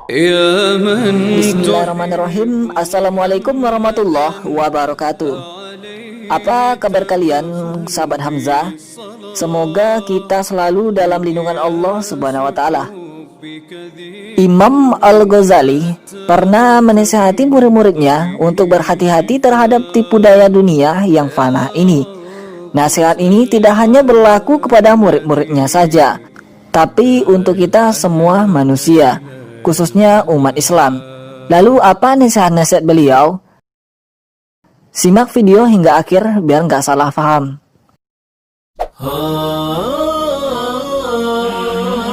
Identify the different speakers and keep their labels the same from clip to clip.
Speaker 1: Bismillahirrahmanirrahim. Assalamualaikum warahmatullahi wabarakatuh. Apa kabar kalian, sahabat Hamzah? Semoga kita selalu dalam lindungan Allah Subhanahu wa Ta'ala. Imam Al-Ghazali pernah menasihati murid-muridnya untuk berhati-hati terhadap tipu daya dunia yang fana ini. Nasihat ini tidak hanya berlaku kepada murid-muridnya saja, tapi untuk kita semua manusia, khususnya umat Islam. Lalu apa nasihat-nasihat beliau? Simak video hingga akhir biar nggak salah paham.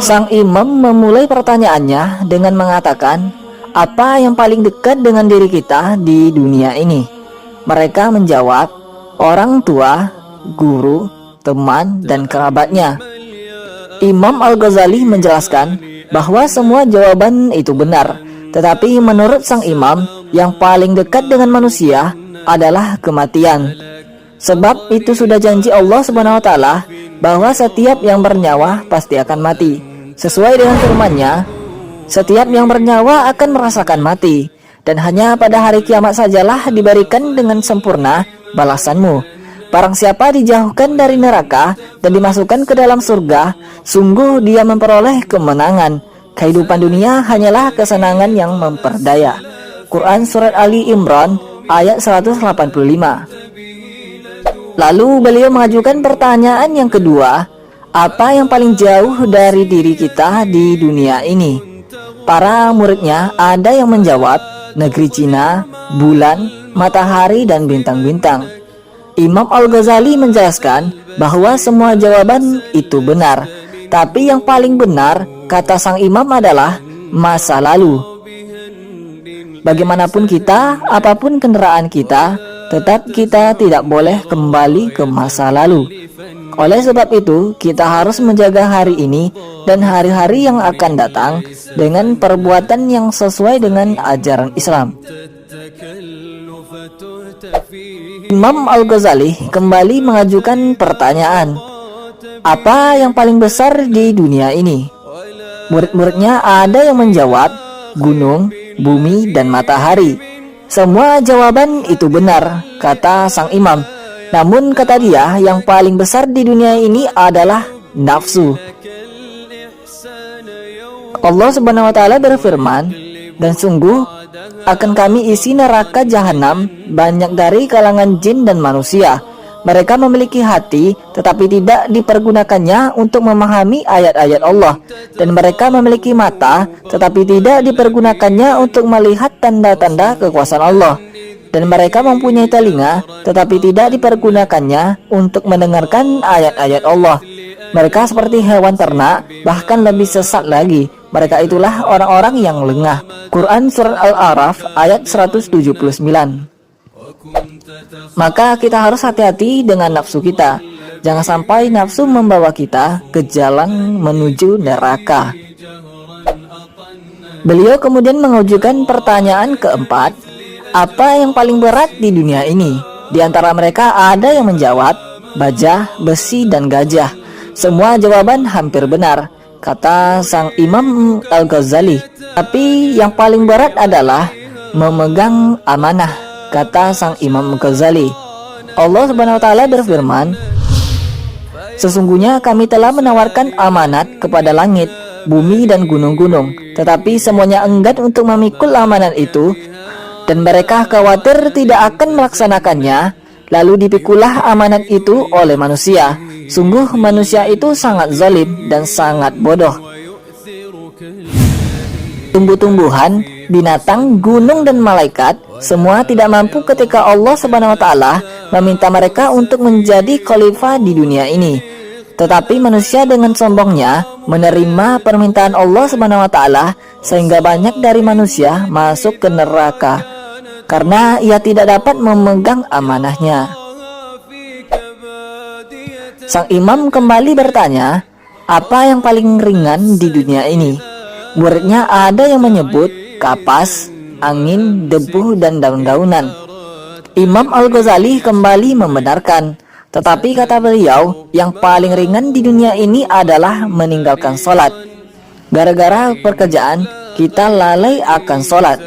Speaker 1: Sang imam memulai pertanyaannya dengan mengatakan, apa yang paling dekat dengan diri kita di dunia ini? Mereka menjawab, orang tua, guru, teman, dan kerabatnya. Imam Al-Ghazali menjelaskan bahwa semua jawaban itu benar, tetapi menurut sang imam, yang paling dekat dengan manusia adalah kematian. Sebab itu sudah janji Allah Subhanahu wa Ta'ala bahwa setiap yang bernyawa pasti akan mati. Sesuai dengan firman-Nya, setiap yang bernyawa akan merasakan mati, dan hanya pada hari kiamat sajalah diberikan dengan sempurna balasanmu. Barang siapa dijauhkan dari neraka dan dimasukkan ke dalam surga, sungguh dia memperoleh kemenangan. Kehidupan dunia hanyalah kesenangan yang memperdaya. Quran Surat Ali Imran ayat 185. Lalu beliau mengajukan pertanyaan yang kedua, apa yang paling jauh dari diri kita di dunia ini? Para muridnya ada yang menjawab, negeri Cina, bulan, matahari, dan bintang-bintang. Imam Al-Ghazali menjelaskan bahwa semua jawaban itu benar, tapi yang paling benar, kata sang imam, adalah masa lalu. Bagaimanapun kita, apapun kendaraan kita, tetap kita tidak boleh kembali ke masa lalu. Oleh sebab itu, kita harus menjaga hari ini dan hari-hari yang akan datang dengan perbuatan yang sesuai dengan ajaran Islam. Imam Al-Ghazali kembali mengajukan pertanyaan, apa yang paling besar di dunia ini? Murid-muridnya ada yang menjawab, gunung, bumi, dan matahari. Semua jawaban itu benar, kata sang imam. Namun kata dia, yang paling besar di dunia ini adalah nafsu. Allah Subhanahu wa Ta'ala berfirman, dan sungguh akan kami isi neraka jahanam banyak dari kalangan jin dan manusia. Mereka memiliki hati tetapi tidak dipergunakannya untuk memahami ayat-ayat Allah, dan mereka memiliki mata tetapi tidak dipergunakannya untuk melihat tanda-tanda kekuasaan Allah, dan mereka mempunyai telinga tetapi tidak dipergunakannya untuk mendengarkan ayat-ayat Allah. Mereka seperti hewan ternak, bahkan lebih sesat lagi. Mereka itulah orang-orang yang lengah. Quran Surat Al-A'raf ayat 179. Maka kita harus hati-hati dengan nafsu kita. Jangan sampai nafsu membawa kita ke jalan menuju neraka. Beliau kemudian mengajukan pertanyaan keempat, apa yang paling berat di dunia ini? Di antara mereka ada yang menjawab, baja, besi, dan gajah. Semua jawaban hampir benar, kata sang Imam Al-Ghazali. Tapi yang paling berat adalah memegang amanah, kata sang Imam Ghazali. Allah Subhanahu wa Ta'ala berfirman, sesungguhnya kami telah menawarkan amanat kepada langit, bumi, dan gunung-gunung, tetapi semuanya enggan untuk memikul amanat itu, dan mereka khawatir tidak akan melaksanakannya. Lalu dipikulah amanat itu oleh manusia. Sungguh manusia itu sangat zalim dan sangat bodoh. Tumbuh-tumbuhan, binatang, gunung, dan malaikat semua tidak mampu ketika Allah Subhanahu wa Ta'ala meminta mereka untuk menjadi khalifah di dunia ini. Tetapi manusia dengan sombongnya menerima permintaan Allah Subhanahu wa Ta'ala, sehingga banyak dari manusia masuk ke neraka karena ia tidak dapat memegang amanahnya. Sang imam kembali bertanya, apa yang paling ringan di dunia ini? Muridnya ada yang menyebut kapas, angin, debu, dan daun-daunan. Imam Al-Ghazali kembali membenarkan, tetapi kata beliau, yang paling ringan di dunia ini adalah meninggalkan sholat. Gara-gara pekerjaan, kita lalai akan sholat.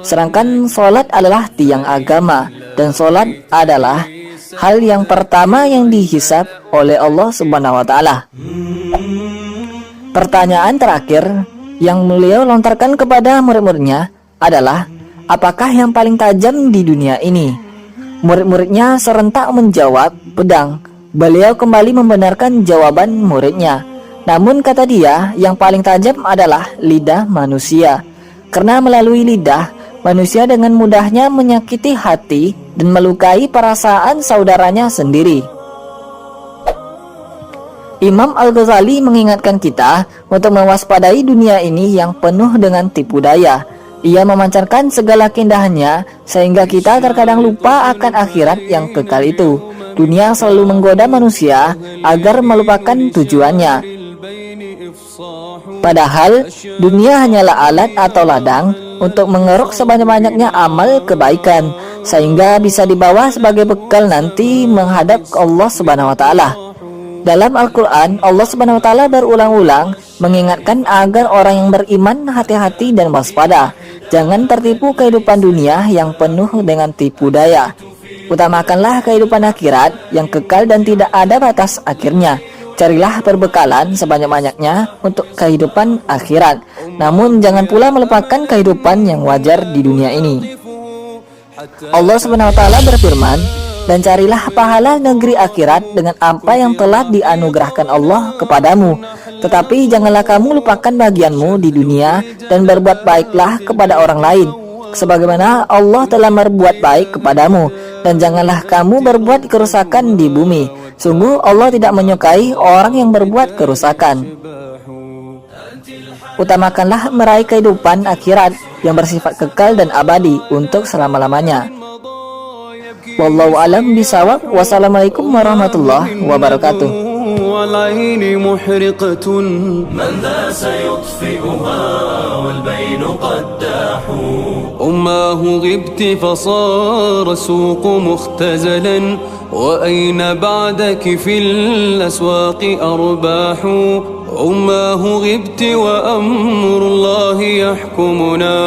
Speaker 1: Sedangkan sholat adalah tiang agama, dan sholat adalah hal yang pertama yang dihisab oleh Allah Subhanahu wa Ta'ala. Pertanyaan terakhir yang beliau lontarkan kepada murid-muridnya adalah, apakah yang paling tajam di dunia ini? Murid-muridnya serentak menjawab, pedang. Beliau kembali membenarkan jawaban muridnya. Namun kata dia, yang paling tajam adalah lidah manusia. Karena melalui lidah, manusia dengan mudahnya menyakiti hati dan melukai perasaan saudaranya sendiri. Imam Al-Ghazali mengingatkan kita untuk mewaspadai dunia ini yang penuh dengan tipu daya. Ia memancarkan segala keindahannya sehingga kita terkadang lupa akan akhirat yang kekal itu. Dunia selalu menggoda manusia agar melupakan tujuannya. Padahal dunia hanyalah alat atau ladang untuk mengeruk sebanyak-banyaknya amal kebaikan sehingga bisa dibawa sebagai bekal nanti menghadap Allah Subhanahu wa Ta'ala. Dalam Al-Quran, Allah Subhanahu wa Ta'ala berulang-ulang mengingatkan agar orang yang beriman hati-hati dan waspada. Jangan tertipu kehidupan dunia yang penuh dengan tipu daya. Utamakanlah kehidupan akhirat yang kekal dan tidak ada batas akhirnya. Carilah perbekalan sebanyak-banyaknya untuk kehidupan akhirat. Namun jangan pula melupakan kehidupan yang wajar di dunia ini. Allah Subhanahu wa Ta'ala berfirman, dan carilah pahala negeri akhirat dengan apa yang telah dianugerahkan Allah kepadamu. Tetapi janganlah kamu lupakan bagianmu di dunia dan berbuat baiklah kepada orang lain, sebagaimana Allah telah berbuat baik kepadamu. Dan janganlah kamu berbuat kerusakan di bumi. Sungguh Allah tidak menyukai orang yang berbuat kerusakan. Utamakanlah meraih kehidupan akhirat yang bersifat kekal dan abadi untuk selama-lamanya. Wallahu alam bisawab. Wassalamualaikum warahmatullahi wabarakatuh.
Speaker 2: والعين محرقة من ذا سيطفئها والبين قد داحوا أماه غبت فصار السوق مختزلا وأين بعدك في الأسواق أرباح أماه غبت وأمر الله يحكمنا